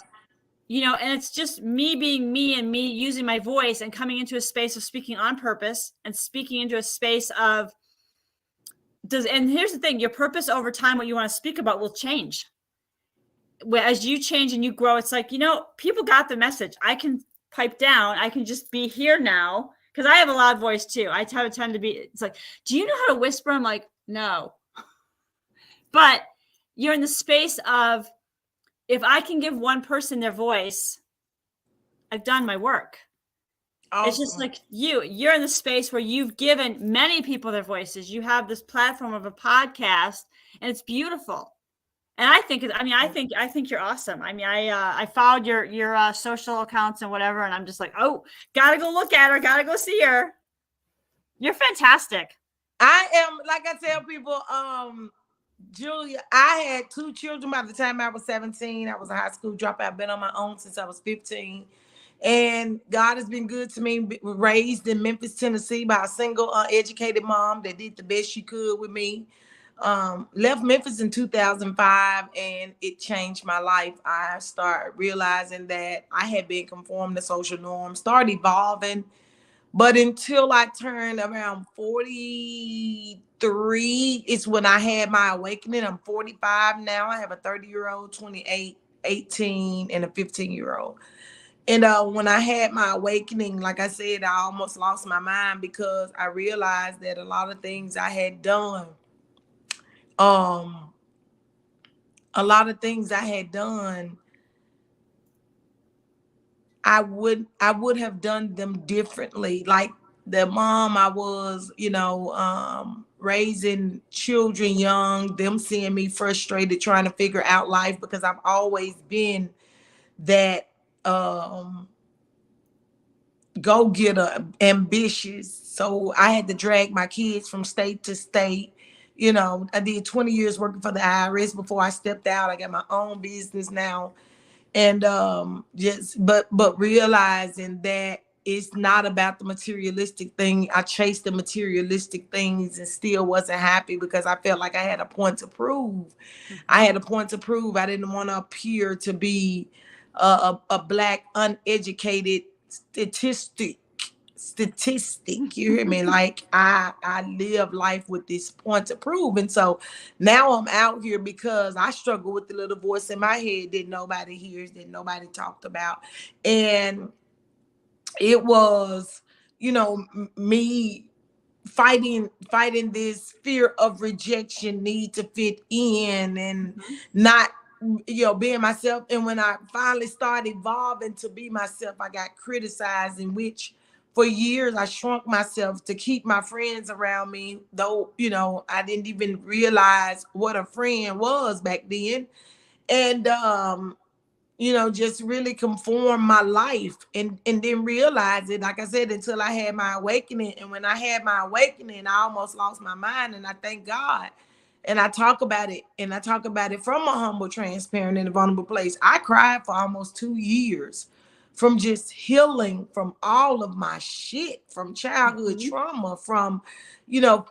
Right. and it's just me being me and me using my voice and coming into a space of speaking on purpose and speaking into a space of and here's the thing, your purpose over time, what you want to speak about will change. As you change and you grow, it's like, people got the message. I can pipe down. I can just be here now because I have a loud voice too. I have a tend to be, it's like, do you know how to whisper? I'm like, no. But you're in the space of, if I can give one person their voice, I've done my work. Awesome. It's just like you're in the space where you've given many people their voices. You have this platform of a podcast, and it's beautiful. And I think you're awesome. I mean, I followed your social accounts and whatever, and I'm just like, oh, gotta go look at her, gotta go see her. You're fantastic. I am, like I tell people, Julia, I had 2 children by the time I was 17. I was a high school dropout. I've been on my own since I was 15. And God has been good to me. Raised in Memphis, Tennessee by a single educated mom that did the best she could with me. Left Memphis in 2005, and it changed my life. I started realizing that I had been conformed to social norms, started evolving. But until I turned around 43, it's when I had my awakening. I'm 45 now. I have a 30-year-old, 28, 18, and a 15-year-old. And when I had my awakening, like I said, I almost lost my mind because I realized that a lot of things I had done, I would have done them differently. Like the mom I was, raising children young, them seeing me frustrated, trying to figure out life, because I've always been that go-getter, ambitious. So I had to drag my kids from state to state. I did 20 years working for the IRS before I stepped out. I got my own business now. And but realizing that it's not about the materialistic thing. I chased the materialistic things and still wasn't happy because I felt like I had a point to prove. Mm-hmm. I had a point to prove. I didn't want to appear to be a Black uneducated statistic. You hear me? Like I live life with this point to prove. And so now I'm out here because I struggle with the little voice in my head that nobody hears, that nobody talked about. And it was, me fighting this fear of rejection, need to fit in, and not being myself. And when I finally started evolving to be myself, I got criticized, in which for years I shrunk myself to keep my friends around me, though I didn't even realize what a friend was back then. And just really conform my life and then realize it, like I said, until I had my awakening. And when I had my awakening, I almost lost my mind. And I thank God. And I talk about it, from a humble, transparent, and a vulnerable place. I cried for almost 2 years from just healing from all of my shit, from childhood trauma, from,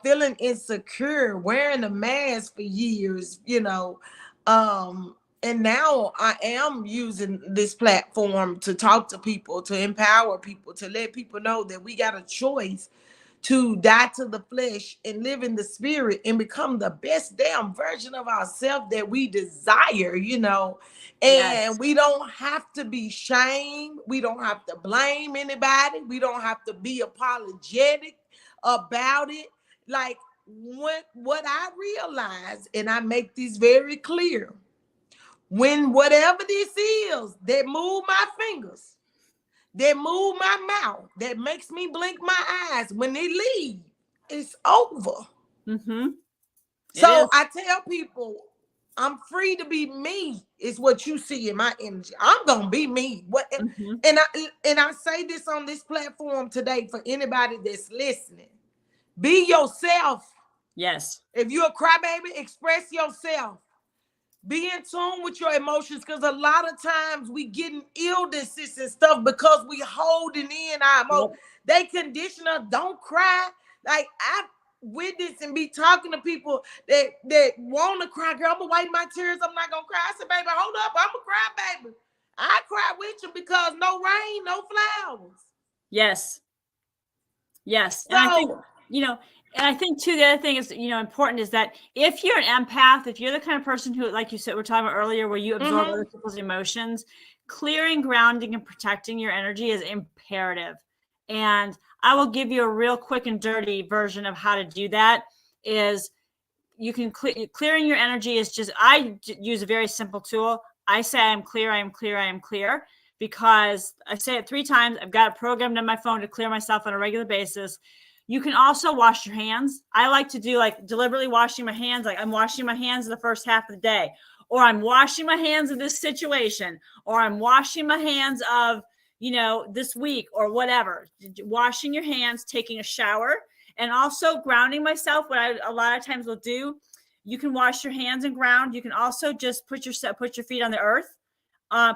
feeling insecure, wearing a mask for years, and now I am using this platform to talk to people, to empower people, to let people know that we got a choice to die to the flesh and live in the spirit and become the best damn version of ourselves that we desire, And yes, we don't have to be shamed. We don't have to blame anybody. We don't have to be apologetic about it. Like what I realize, and I make this very clear, when whatever this is that move my fingers, that move my mouth, that makes me blink my eyes, when they leave, it's over. So I tell people, I'm free to be me. Is what you see in my energy. I'm gonna be me. And I say this on this platform today for anybody that's listening. Be yourself. Yes. If you're a crybaby, express yourself. Be in tune with your emotions, because a lot of times we getting illnesses and stuff because we holding in our emotions. Yep. They condition us, don't cry. Like I witness and be talking to people that want to cry. Girl, I'm gonna wipe my tears. I'm not gonna cry. I said, baby, hold up. I'm gonna cry, baby. I cry with you because no rain, no flowers. Yes. Yes. And I think, So, and I think too, the other thing is, important is that if you're an empath, if you're the kind of person who, like you said, we're talking about earlier, where you absorb other people's emotions, clearing, grounding, and protecting your energy is imperative. And I will give you a real quick and dirty version of how to do that. Is you can clearing your energy is just, I use a very simple tool. I say, I am clear, I am clear, I am clear, because I say it 3 times. I've got it programmed on my phone to clear myself on a regular basis. You can also wash your hands. I like to do like deliberately washing my hands. Like I'm washing my hands the first half of the day, or I'm washing my hands of this situation, or I'm washing my hands of, this week or whatever. Washing your hands, taking a shower, and also grounding myself. What I a lot of times will do, you can wash your hands and ground. You can also just put your feet on the earth,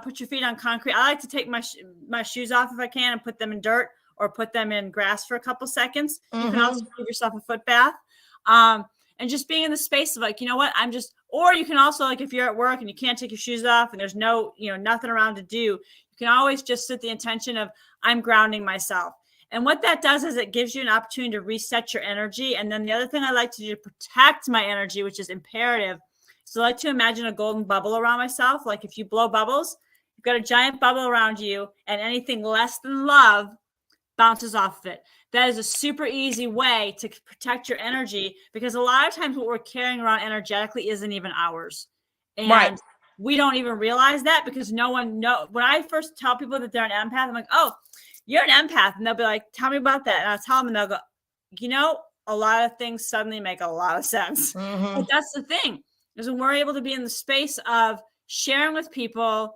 put your feet on concrete. I like to take my shoes off if I can and put them in dirt or put them in grass for a couple seconds. You can also give yourself a foot bath. And just being in the space of like, or you can also, like, if you're at work and you can't take your shoes off and there's no, nothing around to do, you can always just set the intention of, I'm grounding myself. And what that does is it gives you an opportunity to reset your energy. And then the other thing I like to do to protect my energy, which is imperative, so I like to imagine a golden bubble around myself. Like if you blow bubbles, you've got a giant bubble around you, and anything less than love bounces off of it. That is a super easy way to protect your energy, because a lot of times what we're carrying around energetically isn't even ours. And we don't even realize that, because no one knows. When I first tell people that they're an empath, I'm like, oh, you're an empath. And they'll be like, tell me about that. And I'll tell them, and they'll go, a lot of things suddenly make a lot of sense. But that's the thing, is when we're able to be in the space of sharing with people,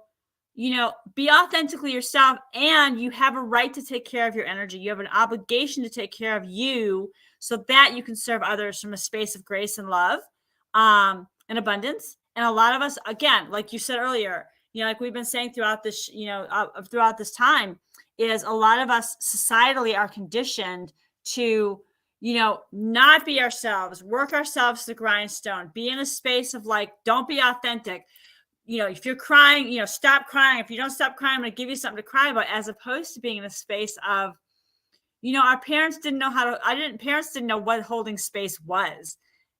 be authentically yourself, and you have a right to take care of your energy. You have an obligation to take care of you so that you can serve others from a space of grace and love, and abundance. And a lot of us, again, like you said earlier, like we've been saying throughout this, throughout this time, is a lot of us societally are conditioned to, not be ourselves, work ourselves to the grindstone, be in a space of like, don't be authentic. If you're crying, stop crying. If you don't stop crying, I'm going to give you something to cry about, as opposed to being in a space of, our parents didn't know parents didn't know what holding space was.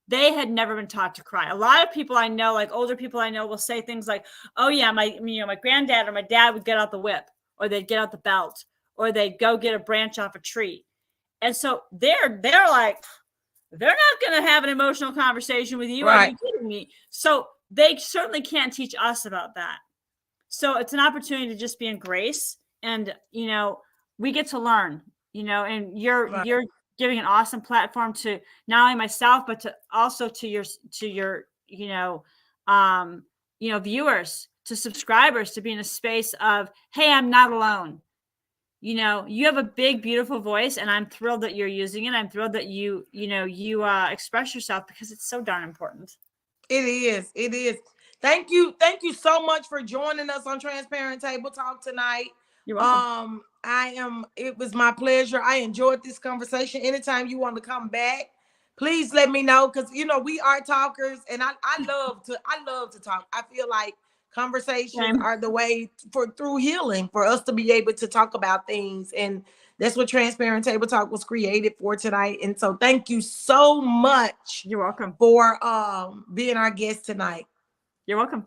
They had never been taught to cry. A lot of people I know, like older people I know, will say things like, oh yeah, my granddad or my dad would get out the whip, or they'd get out the belt, or they'd go get a branch off a tree. And so they're like, they're not going to have an emotional conversation with you. Right. Are you kidding me? So they certainly can't teach us about that. So it's an opportunity to just be in grace, and, we get to learn, and you're giving an awesome platform to not only myself, but to also to your viewers, to subscribers, to be in a space of, hey, I'm not alone. You have a big, beautiful voice, and I'm thrilled that you're using it. I'm thrilled that you express yourself, because it's so darn important. It is. It is. Thank you. Thank you so much for joining us on Transparent Table Talk tonight. You're welcome. It was my pleasure. I enjoyed this conversation. Anytime you want to come back, please let me know, because we are talkers, and I love to talk. I feel like conversations are the way through healing, for us to be able to talk about things. And that's what Transparent Table Talk was created for tonight. And so thank you so much. You're welcome. For being our guest tonight. You're welcome.